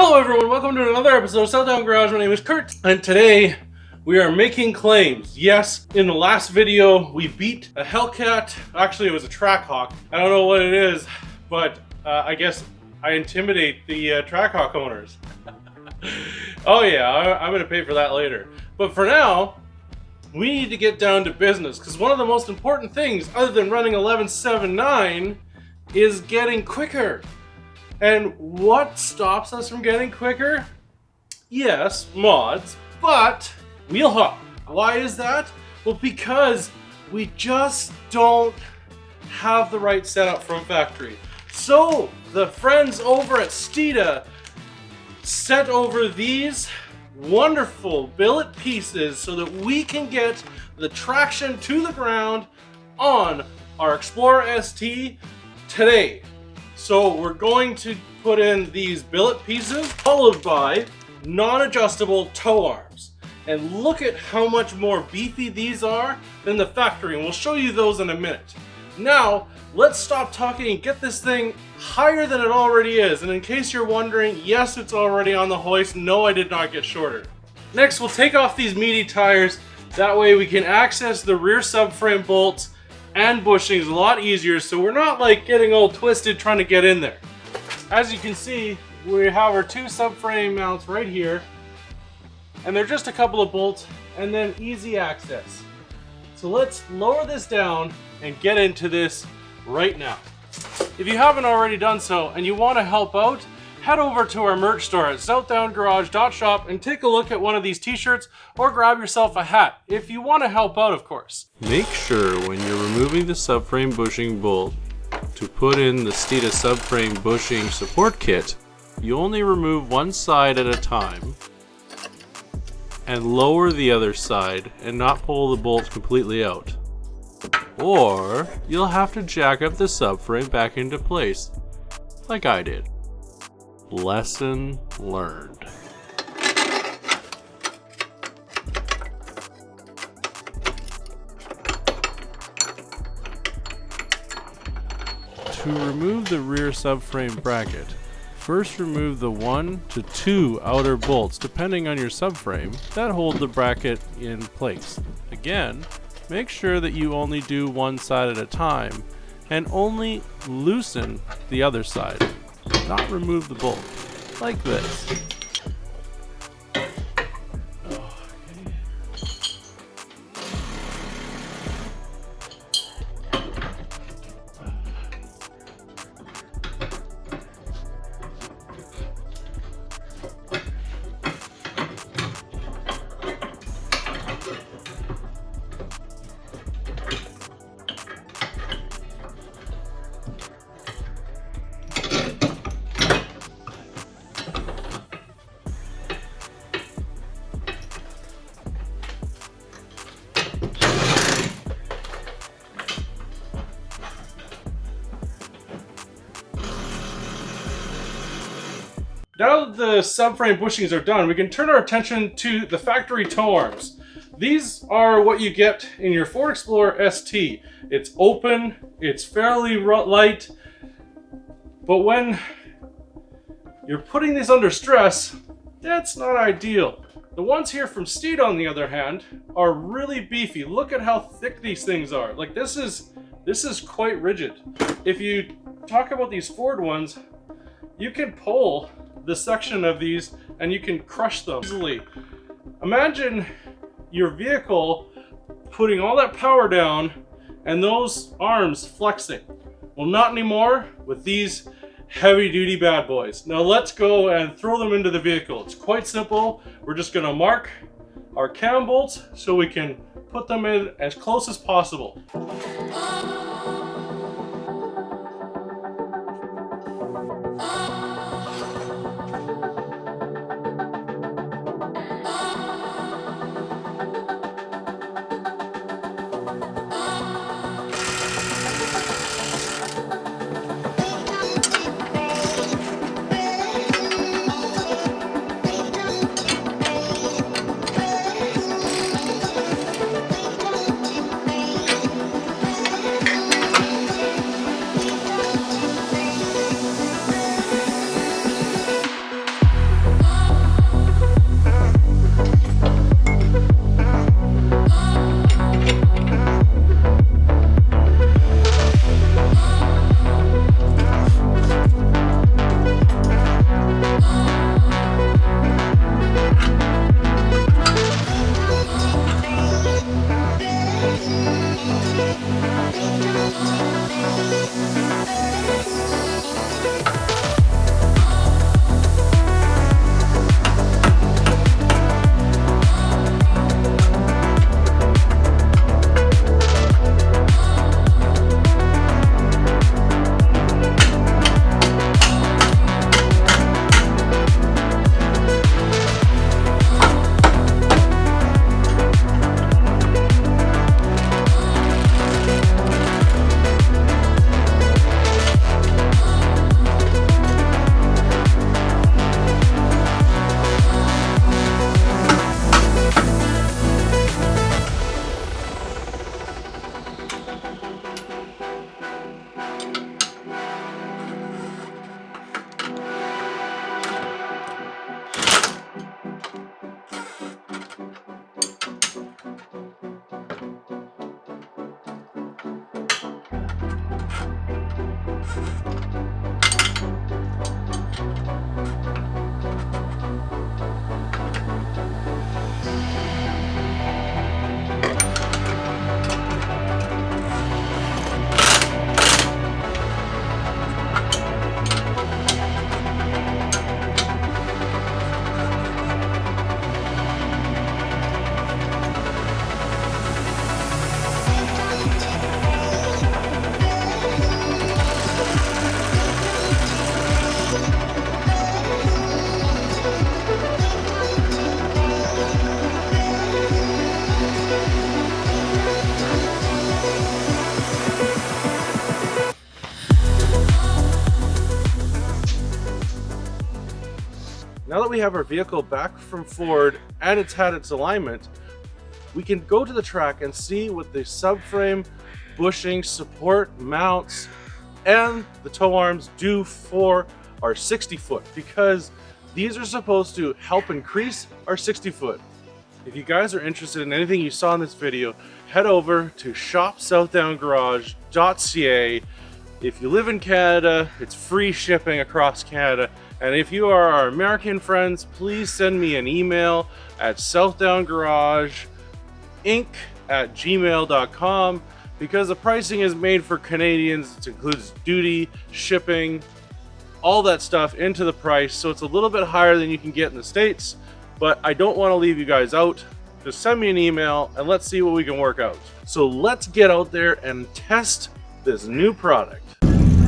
Hello everyone, welcome to another episode of South Down Garage. My name is Kurt, and today we are making claims. Yes, in the last video we beat a Hellcat. Actually, it was a Trackhawk. I don't know what it is, but I guess I intimidate the Trackhawk owners. Oh yeah, I'm gonna pay for that later. But for now, we need to get down to business, because one of the most important things, other than running 11.7.9, is getting quicker. And what stops us from getting quicker? Yes, mods, but wheel hub. Why is that? Well, because we just don't have the right setup from factory. So the friends over at Steeda sent over these wonderful billet pieces so that we can get the traction to the ground on our Explorer ST today. So we're going to put in these billet pieces followed by non-adjustable tow arms. And look at how much more beefy these are than the factory, and we'll show you those in a minute. Now, let's stop talking and get this thing higher than it already is. And in case you're wondering, yes, it's already on the hoist. No, I did not get shorter. Next, we'll take off these meaty tires. That way we can access the rear subframe bolts and bushings a lot easier, so we're not like getting all twisted trying to get in there. As you can see, we have our two subframe mounts right here, and they're just a couple of bolts and then easy access. So let's lower this down and get into this right now. If you haven't already done so and you want to help out, head over to our merch store at shopsouthdowngarage.ca and take a look at one of these t-shirts or grab yourself a hat, if you want to help out, of course. Make sure when you're removing the subframe bushing bolt to put in the Steeda subframe bushing support kit, you only remove one side at a time and lower the other side and not pull the bolt completely out. Or you'll have to jack up the subframe back into place, like I did. Lesson learned. To remove the rear subframe bracket, first remove the 1 to 2 outer bolts, depending on your subframe, that hold the bracket in place. Again, make sure that you only do one side at a time and only loosen the other side. Not remove the bolt, like this. Now that the subframe bushings are done, we can turn our attention to the factory tow arms. These are what you get in your Ford Explorer ST. It's open, it's fairly light, but when you're putting these under stress, that's not ideal. The ones here from Steeda, on the other hand, are really beefy. Look at how thick these things are. Like this is quite rigid. If you talk about these Ford ones, you can pull the section of these and you can crush them easily. Imagine your vehicle putting all that power down and those arms flexing. Well, not anymore with these heavy duty bad boys. Now let's go and throw them into the vehicle. It's quite simple. We're just gonna mark our cam bolts so we can put them in as close as possible. Now that we have our vehicle back from Ford and it's had its alignment, we can go to the track and see what the subframe, bushing, support, mounts, and the tow arms do for our 60 foot, because these are supposed to help increase our 60 foot. If you guys are interested in anything you saw in this video, head over to shopsouthdowngarage.ca. If you live in Canada, it's free shipping across Canada. And if you are our American friends, please send me an email at southdowngarageInc@gmail.com, because the pricing is made for Canadians. It includes duty, shipping, all that stuff into the price. So it's a little bit higher than you can get in the States, but I don't want to leave you guys out. Just send me an email and let's see what we can work out. So let's get out there and test this new product.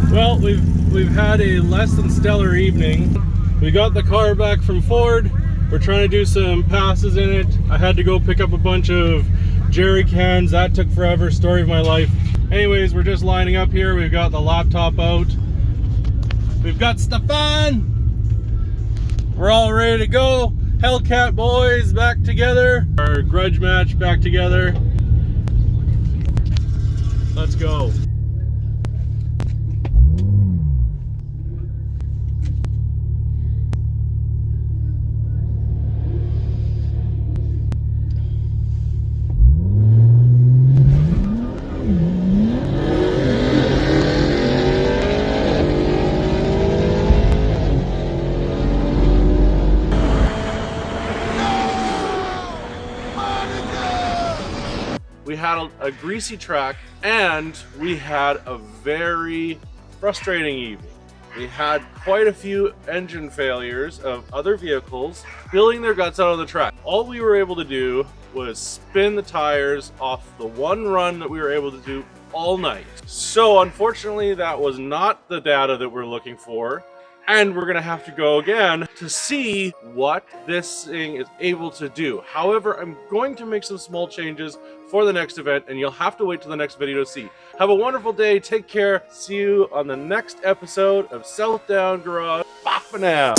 Well, we've had a less than stellar evening. We got the car back from Ford. We're trying to do some passes in it. I had to go pick up a bunch of jerry cans. That took forever. Story of my life. Anyways, we're just lining up here. We've got the laptop out. We've got Stefan. We're all ready to go. Hellcat boys back together. Our grudge match back together. Let's go. We had a greasy track and we had a very frustrating evening. We had quite a few engine failures of other vehicles spilling their guts out on the track. All we were able to do was spin the tires off the one run that we were able to do all night. So unfortunately, that was not the data that we're looking for. And we're gonna have to go again to see what this thing is able to do. However, I'm going to make some small changes for the next event, and you'll have to wait till the next video to see. Have a wonderful day, take care, see you on the next episode of South Down Garage. Bye for now.